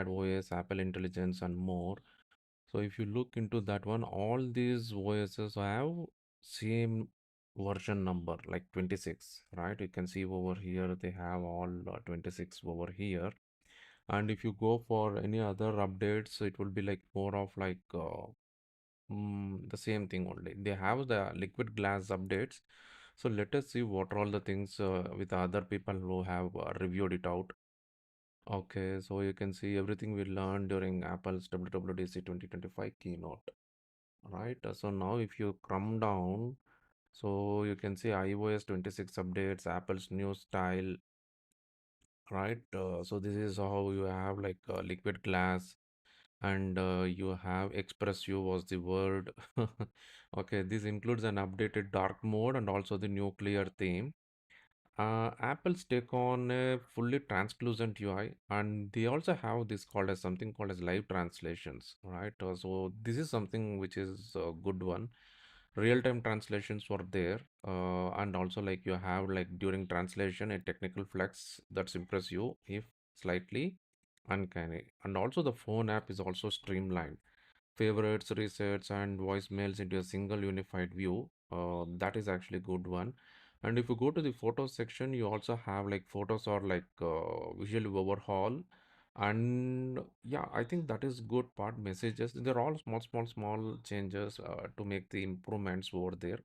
iPadOS, Apple Intelligence, and more. So if you look into that one, all these OSs have same version number like 26, right? You can see over here they have all 26 over here. And if you go for any other updates, it will be like more of like the same thing only. They have the liquid glass updates. So let us see what are all the things with other people who have reviewed it out. Okay, so you can see everything we learned during Apple's WWDC 2025 keynote, right? So now if you come down, so you can see iOS 26 updates, Apple's new style, right? So this is how you have like liquid glass and you have express view was the word. Okay, this includes an updated dark mode and also the nuclear theme. Apple's take on a fully translucent UI, and they also have this called as something called as live translations, right? So this is something which is a good one. Real-time translations were there, and also like you have like during translation a technical flex that's impress you if slightly uncanny, and also the phone app is also streamlined favorites, resets, and voicemails into a single unified view. That is actually a good one. And if you go to the photos section, you also have like photos or like visual overhaul. And yeah, I think that is good part. Messages, they're all small changes to make the improvements over there.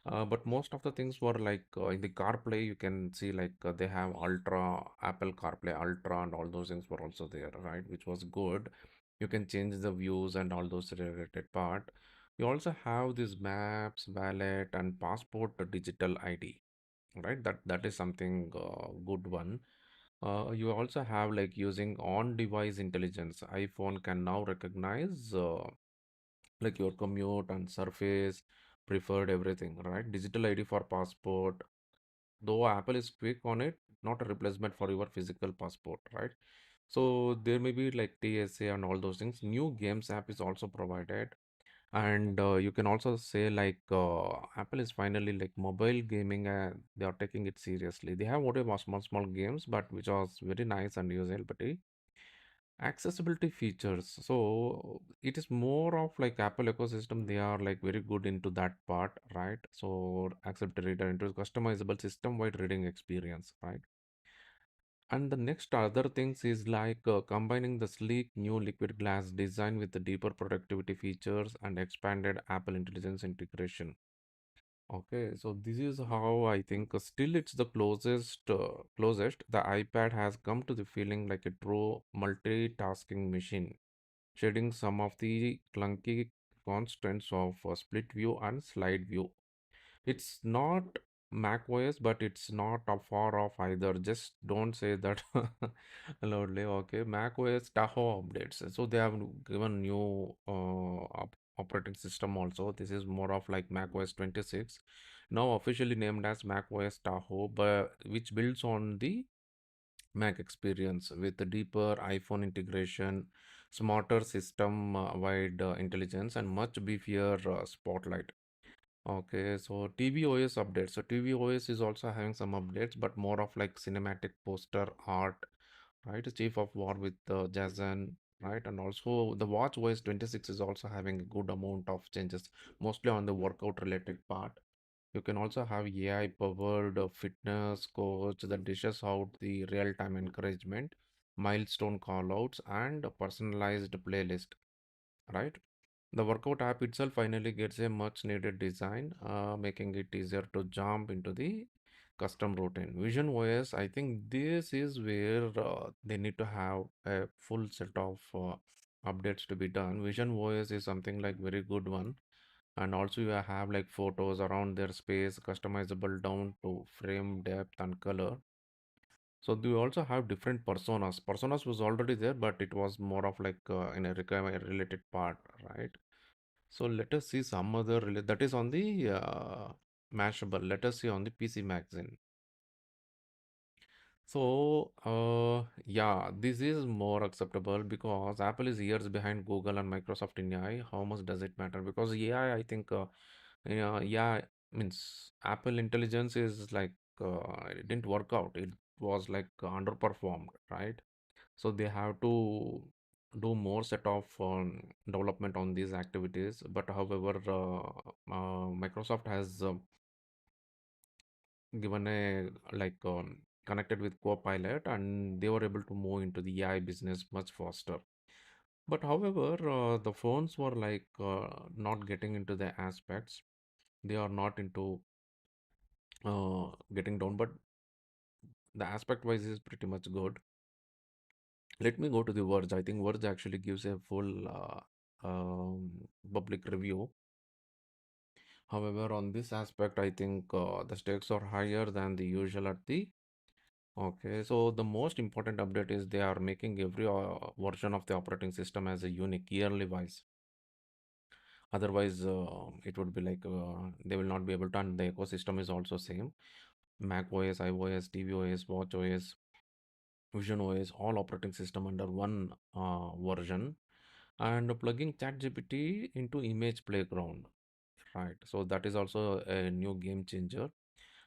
But most of the things were like in the CarPlay, you can see like they have Ultra, Apple CarPlay Ultra, and all those things were also there, right? Which was good. You can change the views and all those related part. You also have this maps, wallet, and passport digital ID, right? That is something good one. You also have like using on-device intelligence. iPhone can now recognize like your commute and surface, preferred everything, right? Digital ID for passport. Though Apple is quick on it, not a replacement for your physical passport, right? So there may be like TSA and all those things. New Games app is also provided, and you can also say like Apple is finally like mobile gaming. They are taking it seriously. They have whatever small games, but which was very nice and usability. Accessibility features. So it is more of like Apple ecosystem. They are like very good into that part, right? So accept reader into customizable system-wide reading experience, right? And the next other things is like combining the sleek new liquid glass design with the deeper productivity features and expanded Apple Intelligence integration. Okay, so this is how I think still it's the closest the iPad has come to the feeling like a true multitasking machine, shedding some of the clunky constraints of split view and slide view. It's not macOS, but it's not far off either. Just don't say that loudly. Okay, macOS Tahoe updates. So they have given new operating system also. This is more of like macOS 26, now officially named as macOS Tahoe, but which builds on the Mac experience with the deeper iPhone integration, smarter system-wide intelligence, and much beefier spotlight. Okay, so tvOS updates. So tvOS is also having some updates, but more of like cinematic poster art, right? Chief of War with Jason, right? And also the watchOS 26 is also having a good amount of changes, mostly on the workout related part. You can also have AI powered fitness coach that dishes out the real time encouragement, milestone callouts, and a personalized playlist, right? The workout app itself finally gets a much needed design, making it easier to jump into the custom routine. Vision OS, I think this is where they need to have a full set of updates to be done. Vision OS is something like very good one. And also you have like photos around their space, customizable down to frame depth and color. So they also have different personas. Personas was already there, but it was more of like in a requirement related part, right? So let us see some other that is on the Mashable. Let us see on the PC Magazine. So yeah, this is more acceptable because Apple is years behind Google and Microsoft in AI. How much does it matter? Because AI, I think, yeah, means Apple Intelligence is like it didn't work out. It was like underperformed, right? So they have to do more set of development on these activities. But however, Microsoft has given a like connected with Copilot, and they were able to move into the AI business much faster. But however, the phones were like not getting into the aspects. They are not into getting down, but the aspect wise is pretty much good. Let me go to the Verge. I think Verge actually gives a full public review. However, on this aspect, I think the stakes are higher than the usual at the. Okay, so the most important update is they are making every version of the operating system as a unique yearly wise. Otherwise, it would be like they will not be able to, and the ecosystem is also same. Mac OS, iOS, tvOS, watchOS, Vision OS, all operating system under one version, and plugging ChatGPT into Image Playground. Right, so that is also a new game changer.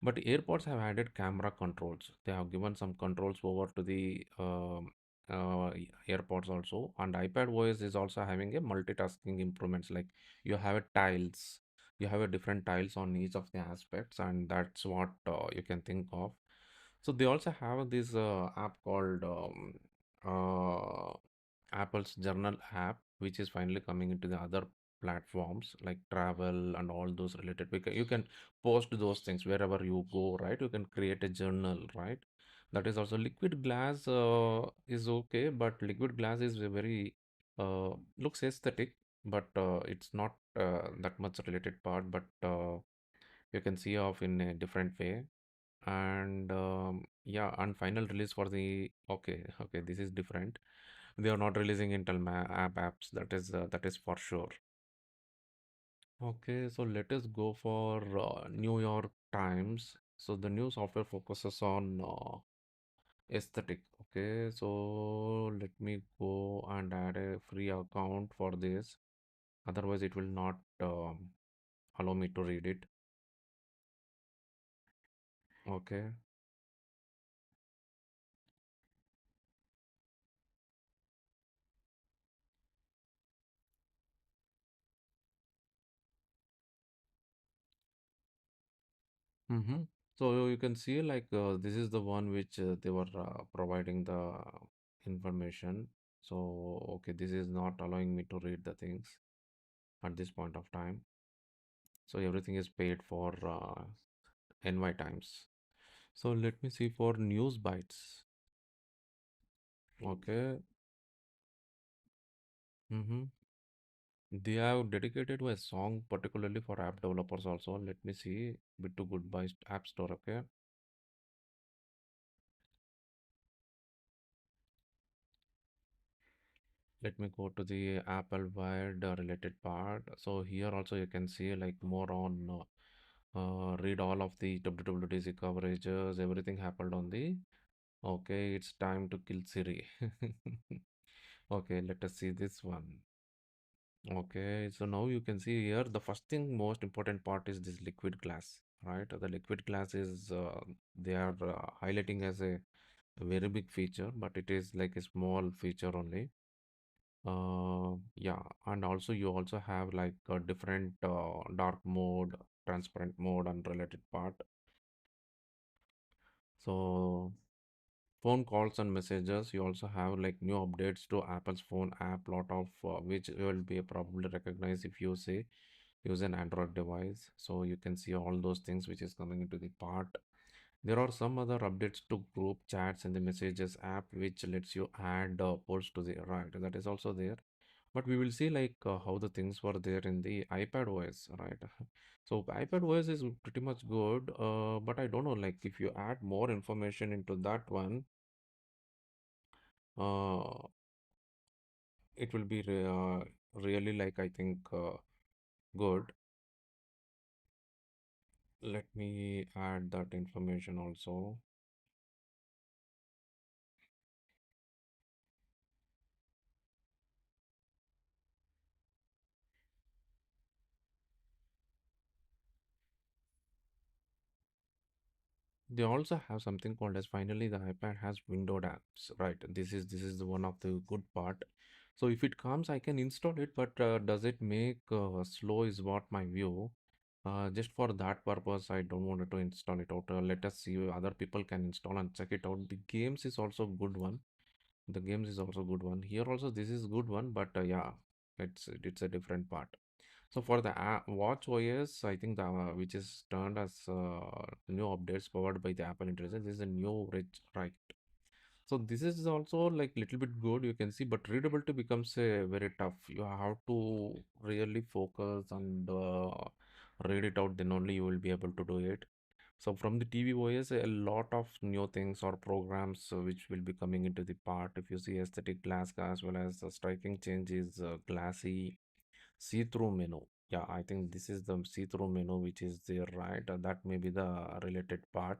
But AirPods have added camera controls. They have given some controls over to the AirPods also. And iPadOS is also having a multitasking improvements. Like you have a tiles, you have a different tiles on each of the aspects, and that's what you can think of. So they also have this app called uh, Apple's Journal app, which is finally coming into the other platforms like travel and all those related. Because you can post those things wherever you go, right? You can create a journal, right? That is also liquid glass is okay, but liquid glass is a very looks aesthetic, but it's not that much related part. But you can see off in a different way. And yeah, and final release for the okay, this is different. They are not releasing Intel apps. That is for sure. Okay, so let us go for New York Times. So the new software focuses on aesthetic. Okay, so let me go and add a free account for this. Otherwise, it will not allow me to read it. Okay. Mm-hmm. So you can see like this is the one which they were providing the information. So okay, this is not allowing me to read the things at this point of time. So everything is paid for NY Times. So let me see for news bites. Okay. Mm-hmm. They have dedicated a song particularly for app developers also. Let me see. Bit to Goodbye App Store. Okay. Let me go to the Apple Wired related part. So here also you can see like more on read all of the WWDC coverages. Everything happened on the. Okay, it's time to kill Siri. Okay, let us see this one. Okay, so now you can see here the first thing, most important part is this liquid glass, right? The liquid glass is they are highlighting as a very big feature, but it is like a small feature only. Yeah, and also you also have like a different dark mode, transparent mode, and related part. So phone calls and messages, you also have like new updates to Apple's phone app, lot of which will be probably recognized if you say use an Android device. So you can see all those things which is coming into the part. There are some other updates to group chats in the messages app, which lets you add polls to the right. That is also there. But we will see like how the things were there in the iPad OS, right? So iPad OS is pretty much good, but I don't know like if you add more information into that one, uh, it will be really like I think good. Let me add that information also. They also have something called as finally the iPad has windowed apps, right? This is the one of the good part. So if it comes, I can install it, but does it make slow is what my view. Just for that purpose, I don't want to install it out. Let us see other people can install and check it out. The games is also good one. The games is also good one. Here also this is good one, but yeah, it's a different part. So for the watch OS, I think the which is turned as new updates powered by the Apple Intelligence, this is a new rich right. So this is also like little bit good you can see, but readability becomes a very tough. You have to really focus and read it out. Then only you will be able to do it. So from the TV OS, a lot of new things or programs which will be coming into the part. If you see aesthetic glass as well as the striking change is glassy see-through menu. Yeah, I think this is the see-through menu which is there, right? That may be the related part.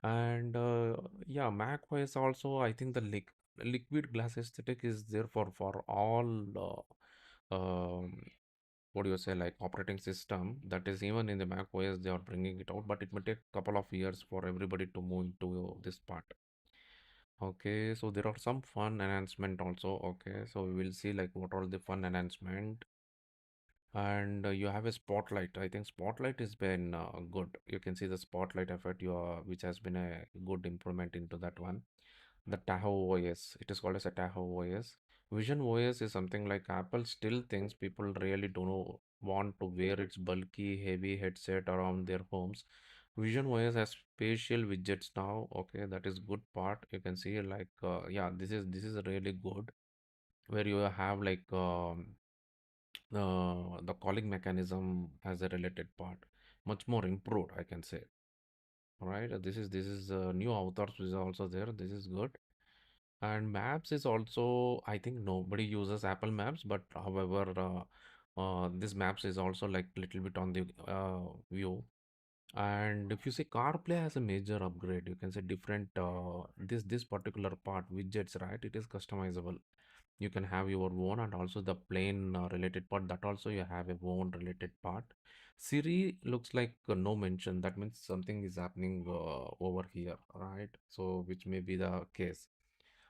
And yeah, Mac OS also, I think the liquid glass aesthetic is there for all what do you say, like operating system. That is even in the Mac OS they are bringing it out, but it may take couple of years for everybody to move into this part. Okay, so there are some fun enhancement also. Okay, so we will see like what are the fun enhancement. And you have a spotlight. I think spotlight has been good. You can see the spotlight effect which has been a good improvement into that one. The Tahoe OS, it is called as a Tahoe OS. Vision OS is something like Apple still thinks people really don't know, want to wear its bulky heavy headset around their homes. Vision OS has spatial widgets now. Okay, that is good part. You can see like yeah, this is really good, where you have like the calling mechanism as a related part, much more improved, I can say. Right, this is new avatars is also there. This is good. And maps is also, I think nobody uses Apple Maps, but however this maps is also like little bit on the view. And if you say CarPlay has a major upgrade, you can say different this particular part widgets, right? It is customizable. You can have your own, and also the plain related part, that also you have a own related part. Siri looks like no mention. That means something is happening over here, right? So which may be the case.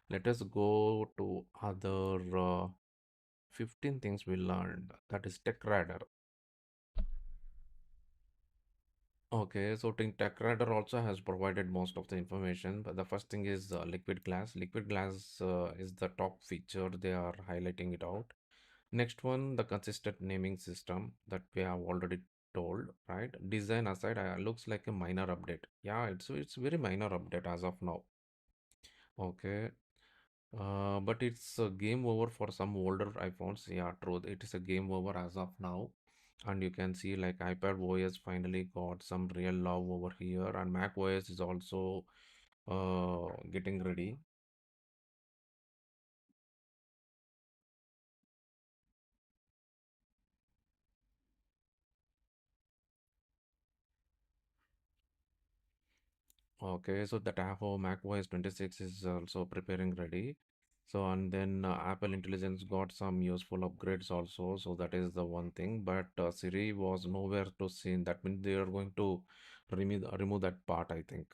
Let us go to other 15 things we learned. That is Tech Radar. Okay, so Tech Radar also has provided most of the information, but the first thing is liquid glass. Liquid glass is the top feature. They are highlighting it out. Next one, the consistent naming system that we have already told, right? Design aside, looks like a minor update. Yeah, it's very minor update as of now. Okay, but it's a game over for some older iPhones. Yeah, true. It is a game over as of now. And you can see like iPad OS finally got some real love over here, and Mac OS is also getting ready. Okay, so the Tahoe macOS 26 is also preparing ready. So, and then Apple Intelligence got some useful upgrades also. So that is the one thing. But Siri was nowhere to see. That means they are going to remove that part, I think.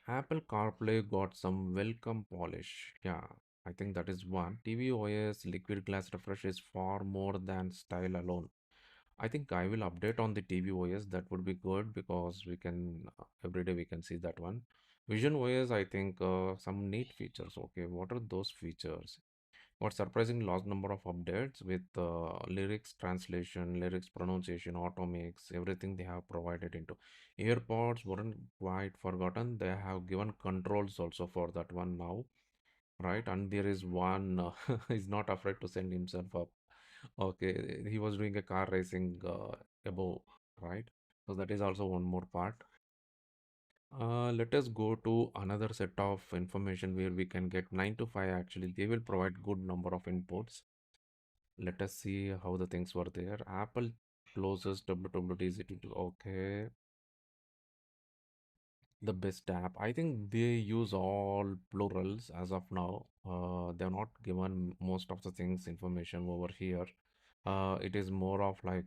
Apple CarPlay got some welcome polish. Yeah, I think that is one. tvOS liquid glass refresh is far more than style alone. I think I will update on the TV OS. That would be good because we can every day we can see that one. Vision OS, I think some neat features. Okay, what are those features? What surprising large number of updates with lyrics translation, lyrics pronunciation, auto mix, everything they have provided into. AirPods weren't quite forgotten. They have given controls also for that one now, right? And there is one is not afraid to send himself up. Okay, he was doing a car racing above, right? So that is also one more part. Let us go to another set of information where we can get 9 to 5. Actually, they will provide good number of inputs. Let us see how the things were there. Apple closes WWDC. Okay, the best app. I think they use all plurals as of now. They're not given most of the things information over here. It is more of like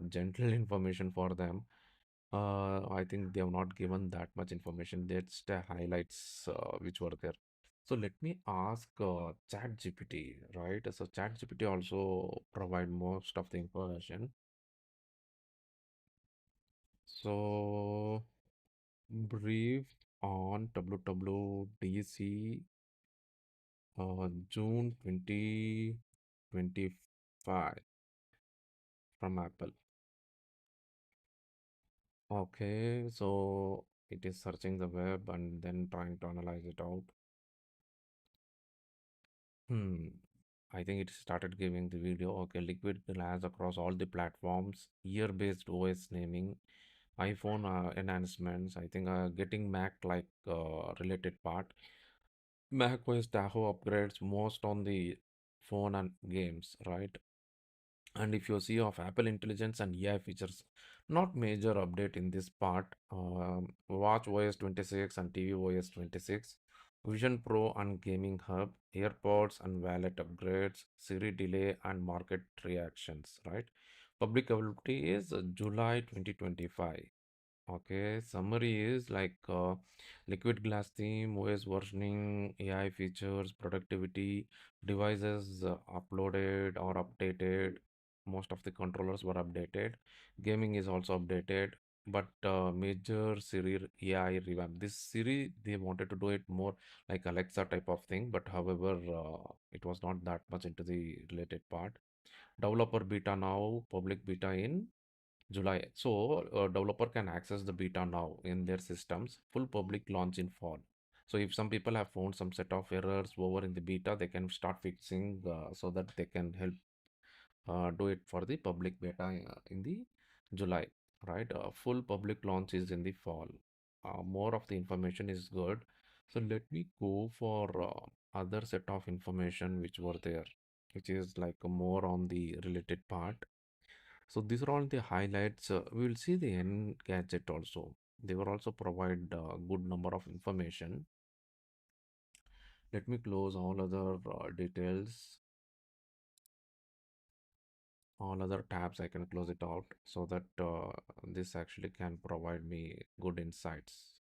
gentle information for them. I think they have not given that much information. That's the highlights which were there. So let me ask ChatGPT, right? So ChatGPT also provide most of the information. So brief on WWDC June 2025 from Apple. Okay, so it is searching the web and then trying to analyze it out. Hmm. I think it started giving the video. Okay, liquid glass across all the platforms, year-based OS naming, iPhone enhancements. I think getting Mac like related part. macOS Tahoe upgrades most on the phone and games, right? And if you see of Apple Intelligence and AI features, not major update in this part. Watch OS 26 and TV OS 26, Vision Pro and Gaming Hub, AirPods and wallet upgrades, Siri delay and market reactions, right? Public availability is July 2025. Okay, summary is like liquid glass theme, OS versioning, AI features, productivity, devices uploaded or updated. Most of the controllers were updated. Gaming is also updated, but major Siri AI revamp. This Siri, they wanted to do it more like Alexa type of thing, but however, it was not that much into the related part. Developer beta now, public beta in July. So, developer can access the beta now in their systems. Full public launch in fall. So, if some people have found some set of errors over in the beta, they can start fixing so that they can help do it for the public beta in the July. Right? Full public launch is in the fall. More of the information is good. So, let me go for other set of information which were there, which is like more on the related part. So these are all the highlights. We will see the end gadget also. They will also provide a good number of information. Let me close all other details, all other tabs. I can close it out so that this actually can provide me good insights.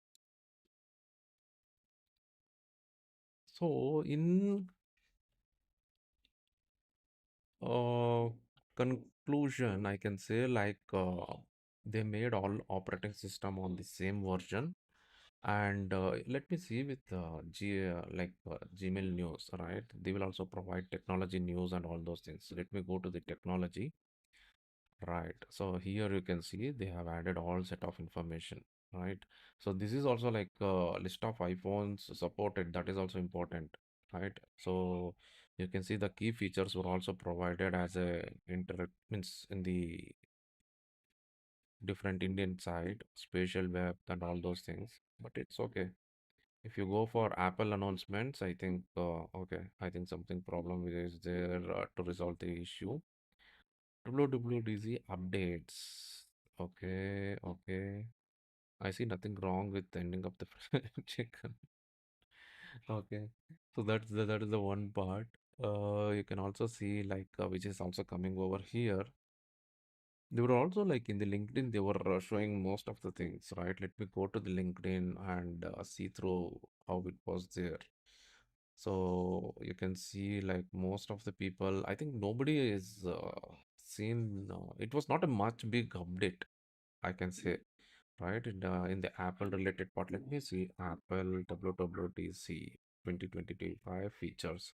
So in uh, conclusion, I can say like they made all operating system on the same version. And let me see with Gmail news, right? They will also provide technology news and all those things. Let me go to the technology, right? So here you can see they have added all set of information, right? So this is also like a list of iPhones supported. That is also important, right? So you can see the key features were also provided as a inter means in the different Indian side, spatial web and all those things. But it's okay. If you go for Apple announcements, I think okay, I think something problem is there to resolve the issue. WWDC updates. Okay, okay. I see nothing wrong with the ending of the chicken. Okay, so that is the one part. You can also see like which is also coming over here. They were also like in the LinkedIn, they were showing most of the things, right? Let me go to the LinkedIn and see through how it was there. So you can see like most of the people, I think nobody is seen, it was not a much big update, I can say, right? In the Apple related part, let me see Apple WWDC 2025 features.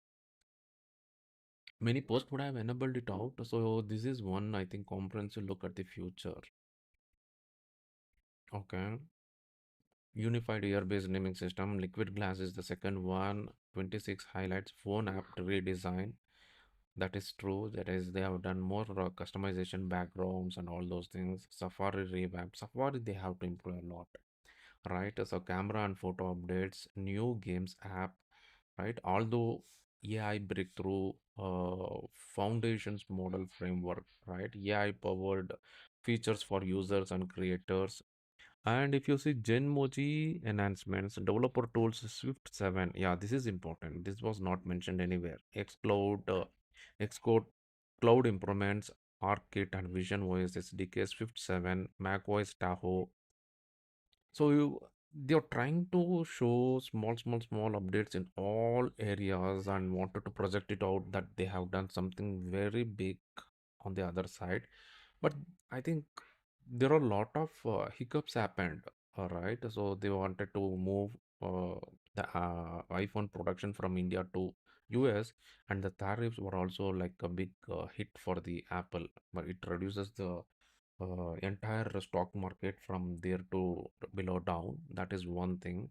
Many posts would have enabled it out. So this is one, I think, comprehensive look at the future. Okay. Unified ear-based naming system. Liquid Glass is the second one. 26 highlights phone app redesign. That is true. That is, they have done more customization backgrounds and all those things. Safari revamp. Safari, they have to improve a lot, right? So, camera and photo updates, new games app, right? Although AI breakthrough, foundations model framework, right? AI powered features for users and creators. And if you see Genmoji enhancements, developer tools Swift 7, yeah, this is important. This was not mentioned anywhere. Xcode cloud improvements, AppKit and Vision OS SDK, Swift 7, macOS Tahoe, So they're trying to show small updates in all areas and wanted to project it out that they have done something very big on the other side. But I think there are a lot of hiccups happened. All right, so they wanted to move the iPhone production from India to US, and the tariffs were also like a big hit for the Apple, but it reduces the entire stock market from there to below down. That is one thing.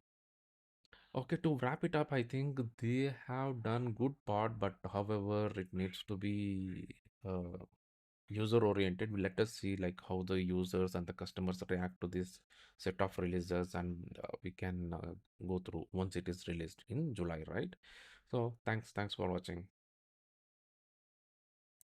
Okay, to wrap it up, I think they have done good part, but however, it needs to be user oriented. Let us see like how the users and the customers react to this set of releases, and we can go through once it is released in July, right? So thanks for watching.